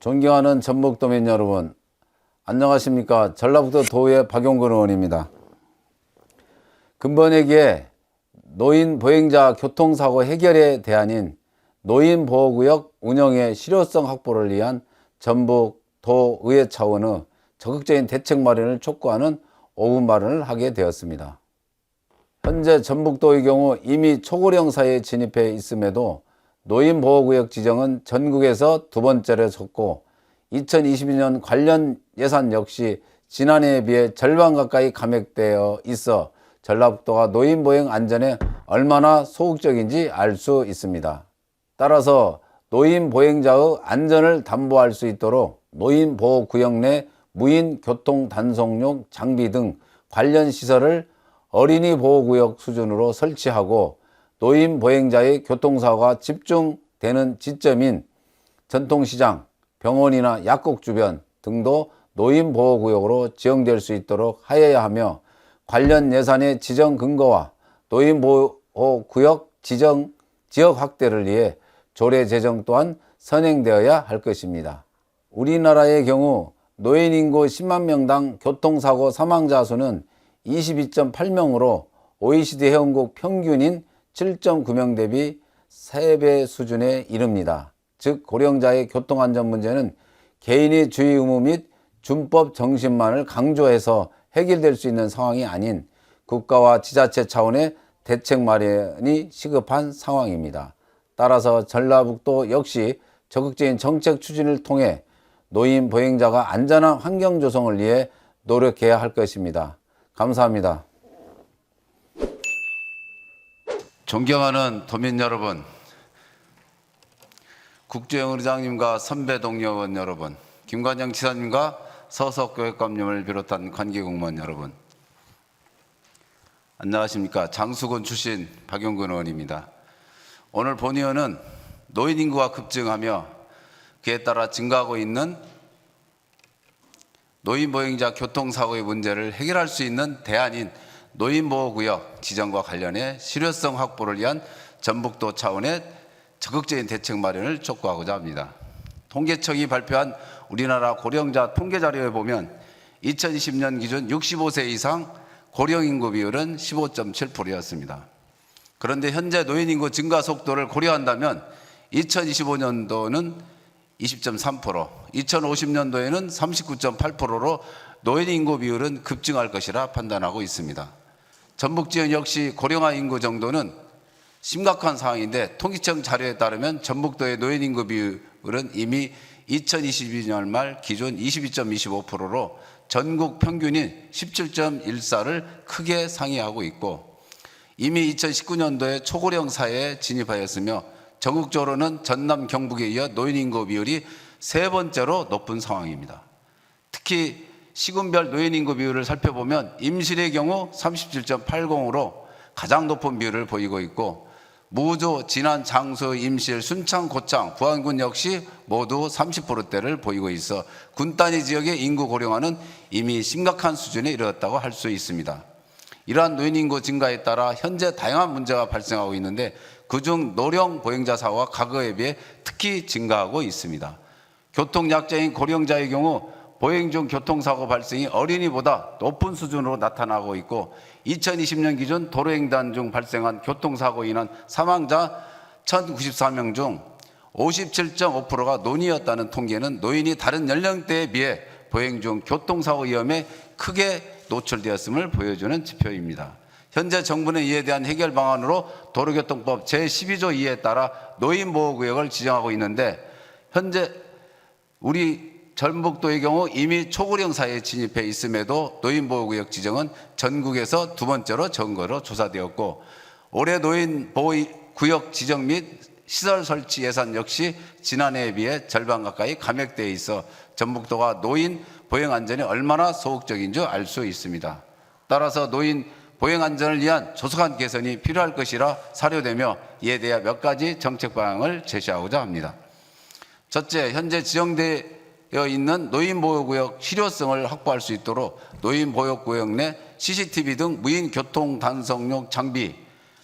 존경하는 전북도민 여러분, 안녕하십니까. 전라북도 도의회 박용근 의원입니다. 근본회기에 노인 보행자 교통사고 해결의 대안인 노인보호구역 운영의 실효성 확보를 위한 전북 도의회 차원의 적극적인 대책 마련을 촉구하는 오후 발언을 하게 되었습니다. 현재 전북도의 경우 이미 초고령 사회에 진입해 있음에도 노인보호구역 지정은 전국에서 두 번째로 적고 2022년 관련 예산 역시 지난해에 비해 절반 가까이 감액되어 있어 전라북도가 노인보행 안전에 얼마나 소극적인지 알 수 있습니다. 따라서 노인보행자의 안전을 담보할 수 있도록 노인보호구역 내 무인 교통 단속용 장비 등 관련 시설을 어린이 보호구역 수준으로 설치하고 노인보행자의 교통사고가 집중되는 지점인 전통시장, 병원이나 약국 주변 등도 노인보호구역으로 지정될 수 있도록 하여야 하며 관련 예산의 지정 근거와 노인보호구역 지정 지역 확대를 위해 조례 제정 또한 선행되어야 할 것입니다. 우리나라의 경우 노인 인구 10만 명당 교통사고 사망자 수는 22.8명으로 OECD 회원국 평균인 7.9명 대비 3배 수준에 이릅니다. 즉 고령자의 교통안전 문제는 개인의 주의 의무 및 준법 정신만을 강조해서 해결될 수 있는 상황이 아닌 국가와 지자체 차원의 대책 마련이 시급한 상황입니다. 따라서 전라북도 역시 적극적인 정책 추진을 통해 노인 보행자가 안전한 환경 조성을 위해 노력해야 할 것입니다. 감사합니다. 존경하는 도민 여러분, 국조영 의장님과 선배 동료 의원 여러분, 김관영 지사님과 서석교육감님을 비롯한 관계공무원 여러분, 안녕하십니까. 장수군 출신 박용근 의원입니다. 오늘 본의원은 노인 인구가 급증하며 그에 따라 증가하고 있는 노인 보행자 교통사고의 문제를 해결할 수 있는 대안인 노인보호구역 지정과 관련해 실효성 확보를 위한 전북도 차원의 적극적인 대책 마련을 촉구하고자 합니다. 통계청이 발표한 우리나라 고령자 통계 자료에 보면 2020년 기준 65세 이상 고령 인구 비율은 15.7%였습니다. 그런데 현재 노인 인구 증가 속도를 고려한다면 2025년도는 20.3%, 2050년도에는 39.8%로 노인 인구 비율은 급증할 것이라 판단하고 있습니다. 전북 지역 역시 고령화 인구 정도는 심각한 상황인데 통계청 자료에 따르면 전북도의 노인 인구 비율은 이미 2022년 말 기준 22.25%로 전국 평균인 17.14를 크게 상회하고 있고 이미 2019년도에 초고령 사회에 진입하였으며 전국적으로는 전남 경북에 이어 노인 인구 비율이 세 번째로 높은 상황입니다. 특히 시군별 노인 인구 비율을 살펴보면 임실의 경우 37.80으로 가장 높은 비율을 보이고 있고 무주, 진안, 장수, 임실, 순창, 고창, 부안군 역시 모두 30%대를 보이고 있어 군 단위 지역의 인구 고령화는 이미 심각한 수준에 이르렀다고 할 수 있습니다. 이러한 노인 인구 증가에 따라 현재 다양한 문제가 발생하고 있는데 그중 노령 보행자 사고가 과거에 비해 특히 증가하고 있습니다. 교통약자인 고령자의 경우 보행 중 교통사고 발생이 어린이보다 높은 수준으로 나타나고 있고 2020년 기준 도로횡단 중 발생한 교통사고로 인한 사망자 1,094명 중 57.5%가 노인이었다는 통계는 노인이 다른 연령대에 비해 보행 중 교통사고 위험에 크게 노출되었음을 보여주는 지표입니다. 현재 정부는 이에 대한 해결 방안으로 도로교통법 제12조 2에 따라 노인보호구역을 지정하고 있는데 현재 우리 전북도의 경우 이미 초고령 사회에 진입해 있음에도 노인보호구역 지정은 전국에서 두 번째로 적은 것으로 조사되었고 올해 노인보호구역 지정 및 시설 설치 예산 역시 지난해에 비해 절반 가까이 감액되어 있어 전북도가 노인 보행 안전이 얼마나 소극적인 줄 알 수 있습니다. 따라서 노인 보행 안전을 위한 조속한 개선이 필요할 것이라 사료되며 이에 대해 몇 가지 정책 방향을 제시하고자 합니다. 첫째, 현재 지정되어 있는 노인보호구역 실효성을 확보할 수 있도록 노인보호구역 내 CCTV 등 무인 교통 단속용 장비,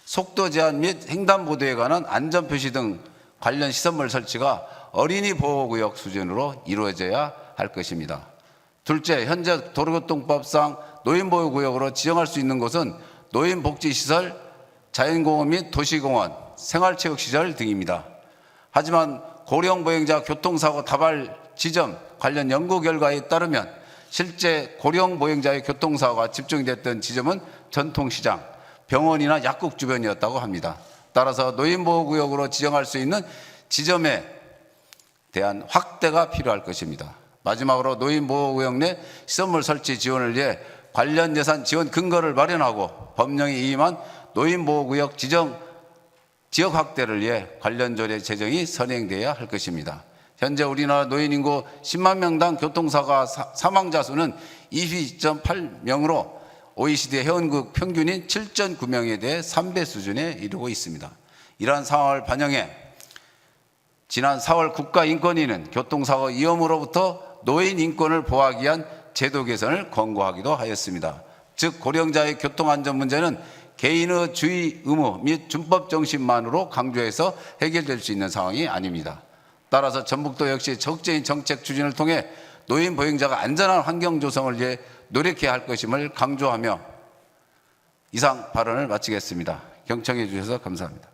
속도 제한 및 횡단보도에 관한 안전표시 등 관련 시설물 설치가 어린이 보호구역 수준으로 이루어져야 할 것입니다. 둘째, 현재 도로교통법상 노인보호구역으로 지정할 수 있는 곳은 노인복지시설, 자연공원 및 도시공원, 생활체육시설 등입니다. 하지만 고령보행자 교통사고 다발 지점 관련 연구 결과에 따르면 실제 고령보행자의 교통사고가 집중됐던 지점은 전통시장, 병원이나 약국 주변이었다고 합니다. 따라서 노인보호구역으로 지정할 수 있는 지점에 대한 확대가 필요할 것입니다. 마지막으로 노인보호구역 내 시설물 설치 지원을 위해 관련 예산 지원 근거를 마련하고 법령에 위임한 노인보호구역 지정 지역 확대를 위해 관련 조례 제정이 선행돼야 할 것입니다. 현재 우리나라 노인 인구 10만 명당 교통사고 사망자 수는 22.8명으로 OECD 회원국 평균인 7.9명에 대해 3배 수준에 이르고 있습니다. 이러한 상황을 반영해 지난 4월 국가인권위는 교통사고 위험으로부터 노인 인권을 보호하기 위한 제도 개선을 권고하기도 하였습니다. 즉 고령자의 교통안전 문제는 개인의 주의 의무 및 준법 정신만으로 강조해서 해결될 수 있는 상황이 아닙니다. 따라서 전북도 역시 적극적인 정책 추진을 통해 노인 보행자가 안전한 환경 조성을 위해 노력해야 할 것임을 강조하며 이상 발언을 마치겠습니다. 경청해 주셔서 감사합니다.